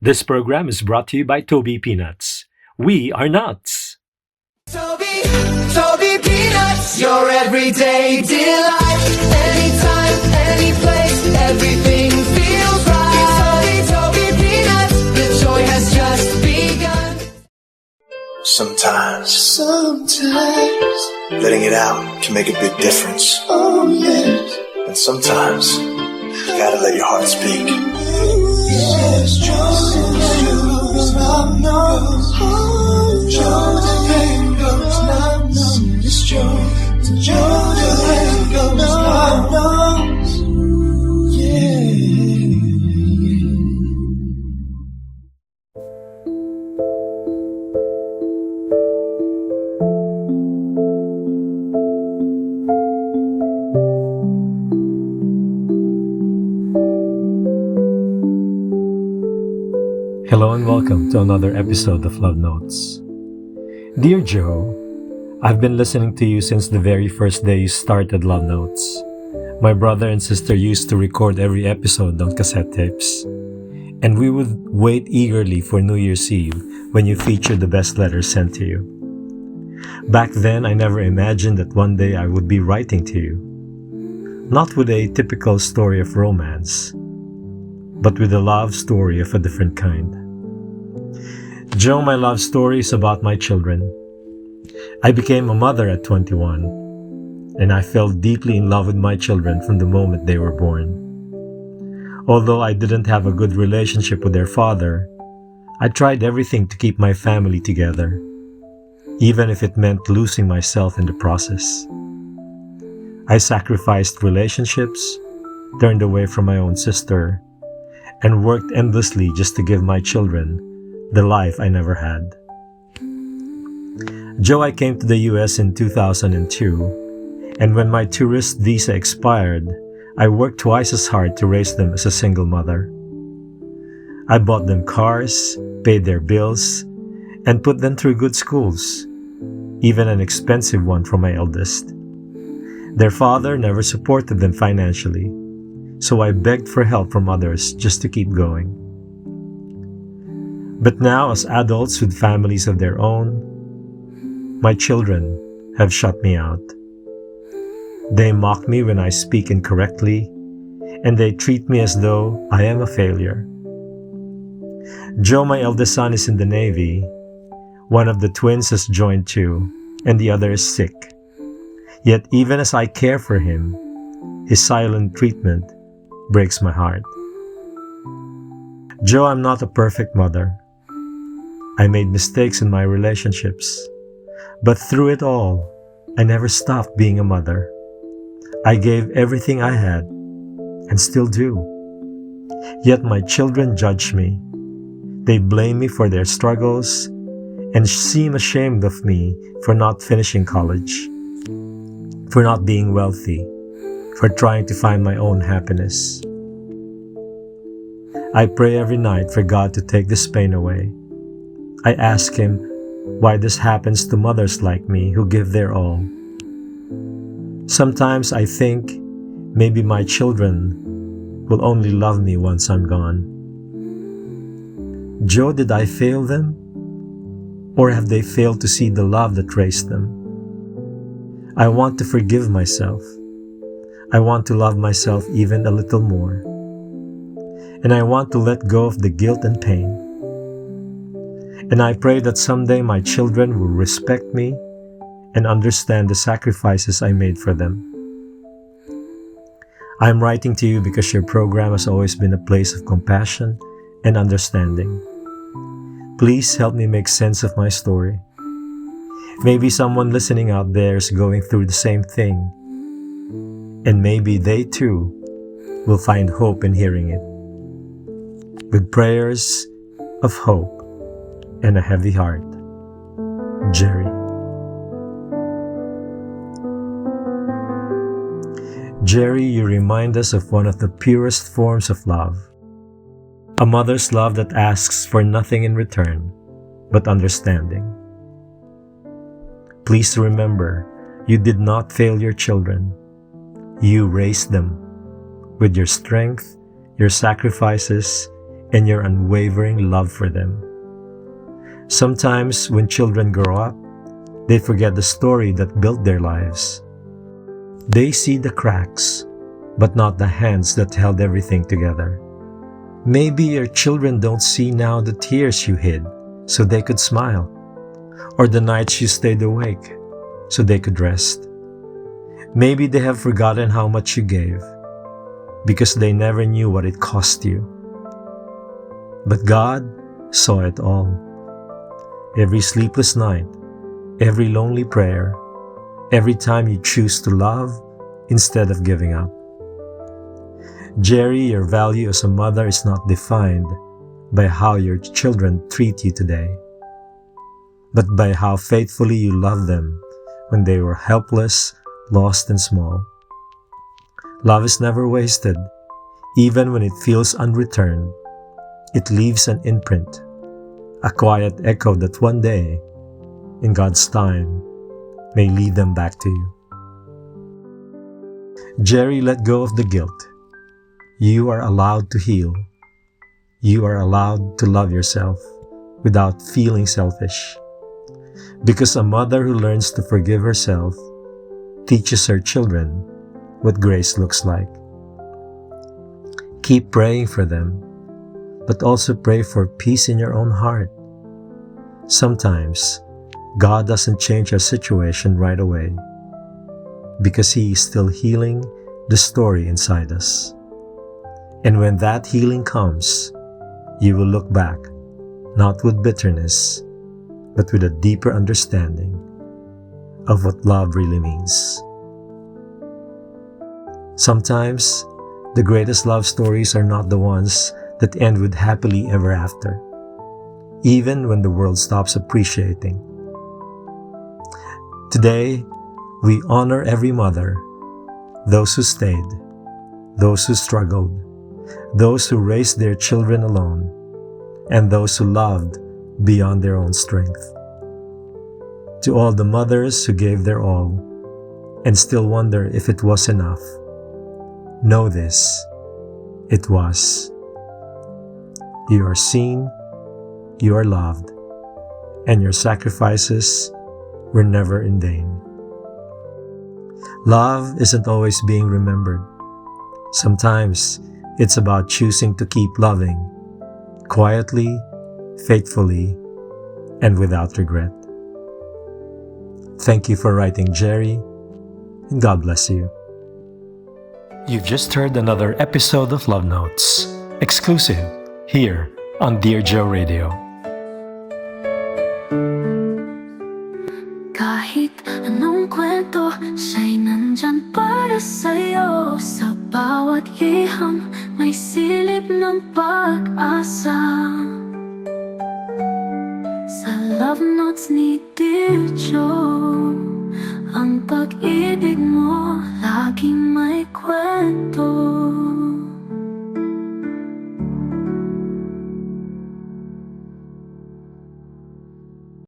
This program is brought to you by Toby Peanuts. We are nuts! Toby, Toby Peanuts, your everyday delight. Anytime, any place, everything feels right. It's Toby Peanuts, the joy has just begun. Sometimes letting it out can make a big difference. Oh yes. And sometimes you gotta let your heart speak. Yes, Hello and welcome to another episode of Lovenotes. Dear Joe, I've been listening to you since the very first day you started Lovenotes. My brother and sister used to record every episode on cassette tapes, and we would wait eagerly for New Year's Eve when you featured the best letters sent to you. Back then, I never imagined that one day I would be writing to you. Not with a typical story of romance, but with a love story of a different kind. Joe, my love story is about my children. I became a mother at 21, and I fell deeply in love with my children from the moment they were born. Although I didn't have a good relationship with their father, I tried everything to keep my family together, even if it meant losing myself in the process. I sacrificed relationships, turned away from my own sister, and worked endlessly just to give my children the life I never had. Joe, I came to the US in 2002, and when my tourist visa expired, I worked twice as hard to raise them as a single mother. I bought them cars, paid their bills, and put them through good schools, even an expensive one for my eldest. Their father never supported them financially, so I begged for help from others just to keep going. But now, as adults with families of their own, my children have shut me out. They mock me when I speak incorrectly, and they treat me as though I am a failure. Joe, my eldest son, is in the Navy. One of the twins has joined too, and the other is sick. Yet even as I care for him, his silent treatment breaks my heart. Joe, I'm not a perfect mother. I made mistakes in my relationships, but through it all, I never stopped being a mother. I gave everything I had, and still do. Yet my children judge me. They blame me for their struggles, and seem ashamed of me for not finishing college, for not being wealthy, for trying to find my own happiness. I pray every night for God to take this pain away. I ask Him why this happens to mothers like me who give their all. Sometimes I think maybe my children will only love me once I'm gone. Joe, did I fail them? Or have they failed to see the love that raised them? I want to forgive myself. I want to love myself even a little more. And I want to let go of the guilt and pain. And I pray that someday my children will respect me and understand the sacrifices I made for them. I am writing to you because your program has always been a place of compassion and understanding. Please help me make sense of my story. Maybe someone listening out there is going through the same thing, and maybe they too will find hope in hearing it. With prayers of hope and a heavy heart, Jerry. Jerry, you remind us of one of the purest forms of love. A mother's love that asks for nothing in return but understanding. Please remember, you did not fail your children. You raised them with your strength, your sacrifices, and your unwavering love for them. Sometimes when children grow up, they forget the story that built their lives. They see the cracks, but not the hands that held everything together. Maybe your children don't see now the tears you hid so they could smile, or the nights you stayed awake so they could rest. Maybe they have forgotten how much you gave because they never knew what it cost you. But God saw it all. Every sleepless night, every lonely prayer, every time you choose to love instead of giving up. Jerry, your value as a mother is not defined by how your children treat you today, but by how faithfully you love them when they were helpless, lost, and small. Love is never wasted, even when it feels unreturned. It leaves an imprint, a quiet echo that one day, in God's time, may lead them back to you. Jerry, let go of the guilt. You are allowed to heal. You are allowed to love yourself without feeling selfish. Because a mother who learns to forgive herself teaches her children what grace looks like. Keep praying for them, but also pray for peace in your own heart. Sometimes, God doesn't change our situation right away because He is still healing the story inside us. And when that healing comes, you will look back, not with bitterness, but with a deeper understanding of what love really means. Sometimes, the greatest love stories are not the ones that end with happily ever after, even when the world stops appreciating. Today, we honor every mother, those who stayed, those who struggled, those who raised their children alone, and those who loved beyond their own strength. To all the mothers who gave their all and still wonder if it was enough, know this: it was. You are seen, you are loved, and your sacrifices were never in vain. Love isn't always being remembered. Sometimes it's about choosing to keep loving, quietly, faithfully, and without regret. Thank you for writing, Jerry, and God bless you. You've just heard another episode of Love Notes, exclusive here on Dear Joe Radio. Kahit anong kwento, siya'y nandyan para sa'yo. Sa bawat liham, may silip ng pag-asa. Sa Love Notes ni Dear Joe, ang pag-ibig mo laging may kwento.